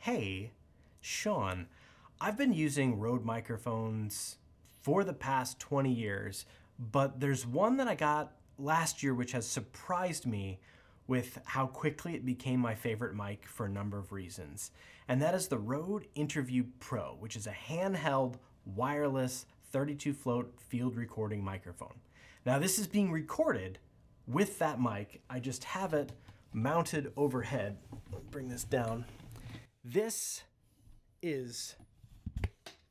Hey, Sean, I've been using Rode microphones for the past 20 years, but there's one that I got last year which has surprised me with how quickly it became my favorite mic for a number of reasons. And that is the Rode Interview Pro, which is a handheld, wireless, 32 float field recording microphone. Now, this is being recorded with that mic. I just have it mounted overhead. Let me bring this down. This is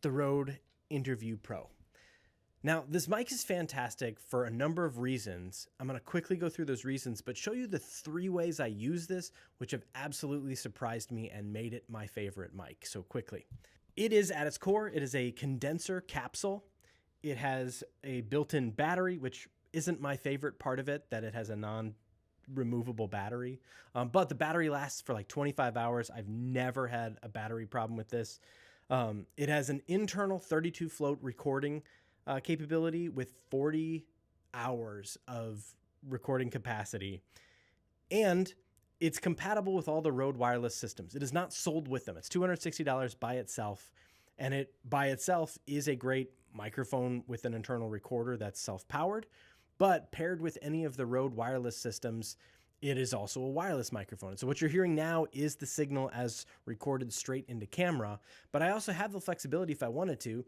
the Rode Interview Pro. Now, this mic is fantastic for a number of reasons. I'm going to quickly go through those reasons, but show you the 3 ways I use this, which have absolutely surprised me and made it my favorite mic. So quickly. It is, at its core, it is a condenser capsule. It has a built-in battery, which isn't my favorite part of it, that it has a non-removable battery. But the battery lasts for like 25 hours. I've never had a battery problem with this. It has an internal 32 float recording capability with 40 hours of recording capacity. And it's compatible with all the Rode wireless systems. It is not sold with them. It's $260 by itself. And it by itself is a great microphone with an internal recorder that's self-powered. But paired with any of the Rode wireless systems, it is also a wireless microphone. So what you're hearing now is the signal as recorded straight into camera. But I also have the flexibility, if I wanted to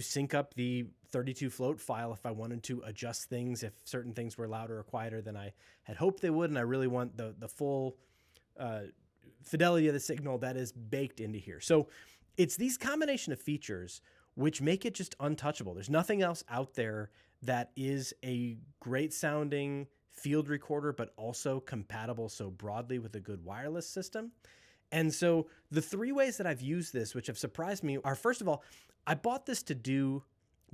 sync up the 32 float file if I wanted to adjust things, if certain things were louder or quieter than I had hoped they would. And I really want the full fidelity of the signal that is baked into here. So it's these combination of features which make it just untouchable. There's nothing else out there that is a great sounding field recorder, but also compatible so broadly with a good wireless system. And so the 3 ways that I've used this, which have surprised me, are, first of all, I bought this to do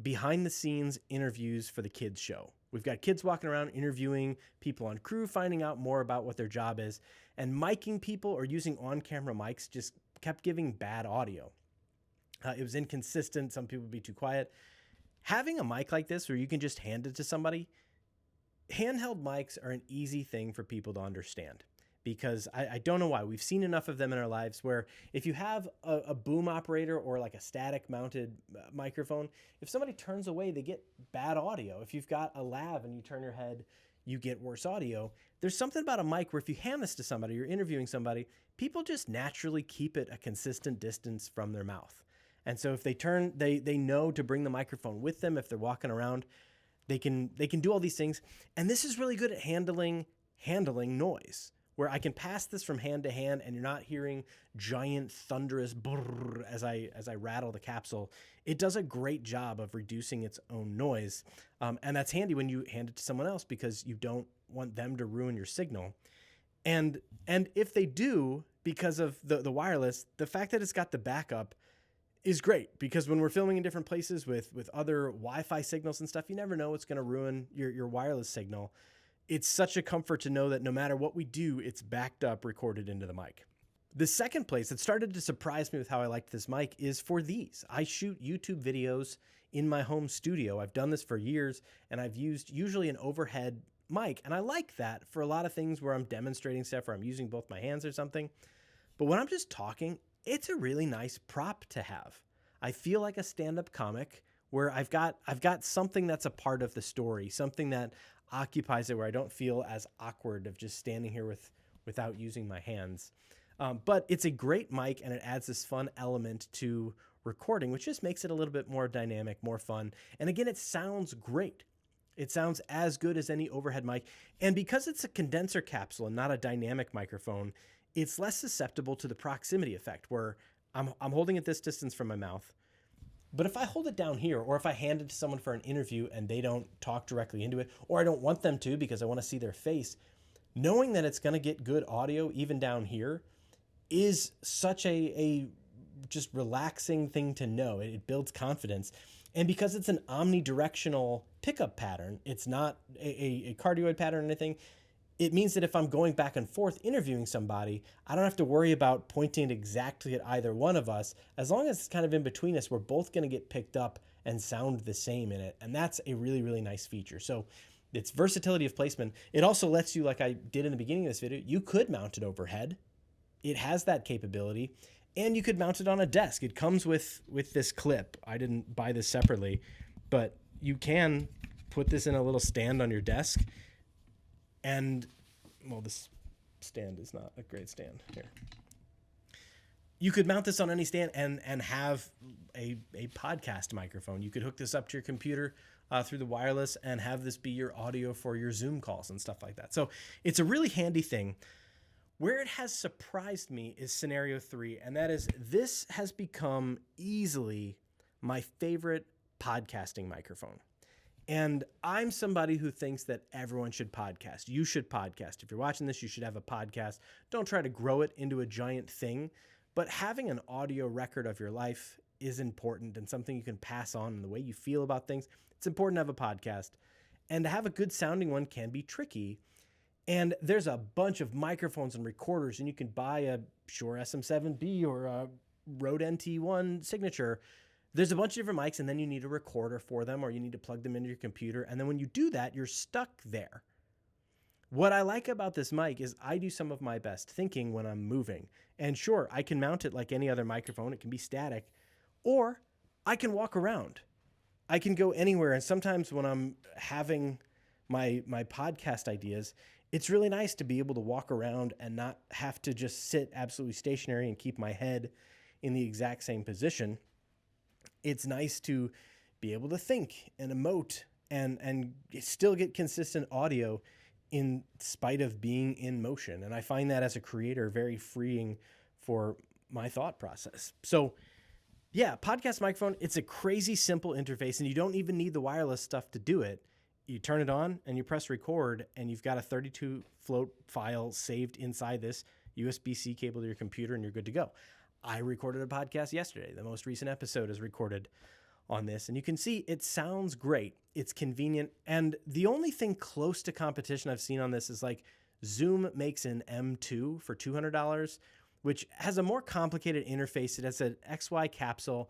behind the scenes interviews for the kids show. We've got kids walking around interviewing people on crew, finding out more about what their job is, and miking people or using on-camera mics just kept giving bad audio. It was inconsistent. Some people would be too quiet. Having a mic like this where you can just hand it to somebody, handheld mics are an easy thing for people to understand, because I don't know why. We've seen enough of them in our lives where if you have a boom operator or like a static mounted microphone, if somebody turns away, they get bad audio. If you've got a lav and you turn your head, you get worse audio. There's something about a mic where if you hand this to somebody, you're interviewing somebody, people just naturally keep it a consistent distance from their mouth. And so if they turn, they know to bring the microphone with them. If they're walking around, they can do all these things. And this is really good at handling noise, where I can pass this from hand to hand and you're not hearing giant thunderous brrr as I rattle the capsule. It does a great job of reducing its own noise. And that's handy when you hand it to someone else because you don't want them to ruin your signal. And if they do, because of the wireless, the fact that it's got the backup is great, because when we're filming in different places with other Wi-Fi signals and stuff, you never know what's going to ruin your wireless signal. It's such a comfort to know that no matter what we do, it's backed up, recorded into the mic. The second place that started to surprise me with how I liked this mic is for these. I shoot YouTube videos in my home studio. I've done this for years, and I've used usually an overhead mic, and I like that for a lot of things where I'm demonstrating stuff or I'm using both my hands or something. But when I'm just talking, it's a really nice prop to have. I feel like a stand-up comic where I've got something that's a part of the story, something that occupies it, where I don't feel as awkward of just standing here without using my hands. But it's a great mic, and it adds this fun element to recording, which just makes it a little bit more dynamic, more fun. And again, it sounds great. It sounds as good as any overhead mic. And because it's a condenser capsule and not a dynamic microphone, it's less susceptible to the proximity effect, where I'm holding at this distance from my mouth. But if I hold it down here, or if I hand it to someone for an interview and they don't talk directly into it, or I don't want them to because I want to see their face, knowing that it's going to get good audio even down here is such a just relaxing thing to know. It builds confidence. And because it's an omnidirectional pickup pattern, it's not a cardioid pattern or anything, it means that if I'm going back and forth interviewing somebody, I don't have to worry about pointing exactly at either one of us. As long as it's kind of in between us, we're both going to get picked up and sound the same in it. And that's a really, really nice feature. So it's versatility of placement. It also lets you, like I did in the beginning of this video, you could mount it overhead. It has that capability. And you could mount it on a desk. It comes with this clip. I didn't buy this separately, but you can put this in a little stand on your desk. And, well, this stand is not a great stand. Here. You could mount this on any stand and have a podcast microphone. You could hook this up to your computer through the wireless and have this be your audio for your Zoom calls and stuff like that. So it's a really handy thing. Where it has surprised me is scenario 3, and that is this has become easily my favorite podcasting microphone. And I'm somebody who thinks that everyone should podcast. You should podcast. If you're watching this, you should have a podcast. Don't try to grow it into a giant thing, but having an audio record of your life is important and something you can pass on in the way you feel about things. It's important to have a podcast, and to have a good sounding one can be tricky. And there's a bunch of microphones and recorders, and you can buy a Shure SM7B or a Rode NT1 Signature. There's a bunch of different mics, and then you need a recorder for them, or you need to plug them into your computer. And then when you do that, you're stuck there. What I like about this mic is I do some of my best thinking when I'm moving. And sure, I can mount it like any other microphone. It can be static, or I can walk around. I can go anywhere. And sometimes when I'm having my podcast ideas, it's really nice to be able to walk around and not have to just sit absolutely stationary and keep my head in the exact same position. It's nice to be able to think and emote and still get consistent audio in spite of being in motion. And I find that as a creator very freeing for my thought process. So yeah, podcast microphone, it's a crazy simple interface, and you don't even need the wireless stuff to do it. You turn it on and you press record, and you've got a 32 float file saved inside this USB-C cable to your computer, and you're good to go. I recorded a podcast yesterday. The most recent episode is recorded on this, and you can see it sounds great. It's convenient. And the only thing close to competition I've seen on this is like Zoom makes an M2 for $200, which has a more complicated interface. It has an XY capsule.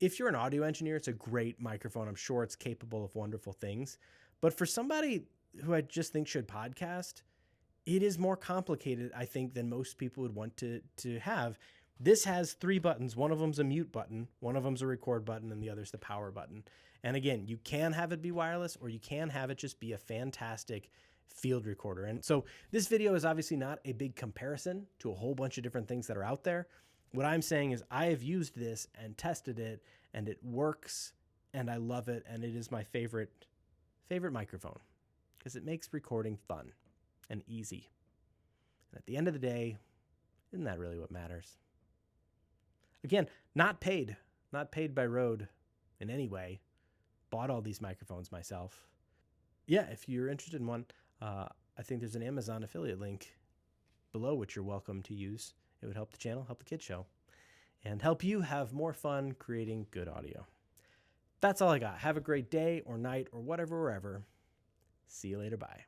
If you're an audio engineer, it's a great microphone. I'm sure it's capable of wonderful things. But for somebody who I just think should podcast, it is more complicated, I think, than most people would want to have. This has 3 buttons. One of them's a mute button, one of them's a record button, and the other's the power button. And again, you can have it be wireless, or you can have it just be a fantastic field recorder. And so this video is obviously not a big comparison to a whole bunch of different things that are out there. What I'm saying is I have used this and tested it, and it works, and I love it, and it is my favorite microphone because it makes recording fun and easy. And at the end of the day, isn't that really what matters? Again, not paid by Rode in any way. Bought all these microphones myself. Yeah, if you're interested in one, I think there's an Amazon affiliate link below which you're welcome to use. It would help the channel, help the kids show, and help you have more fun creating good audio. That's all I got. Have a great day or night or whatever, wherever. See you later. Bye.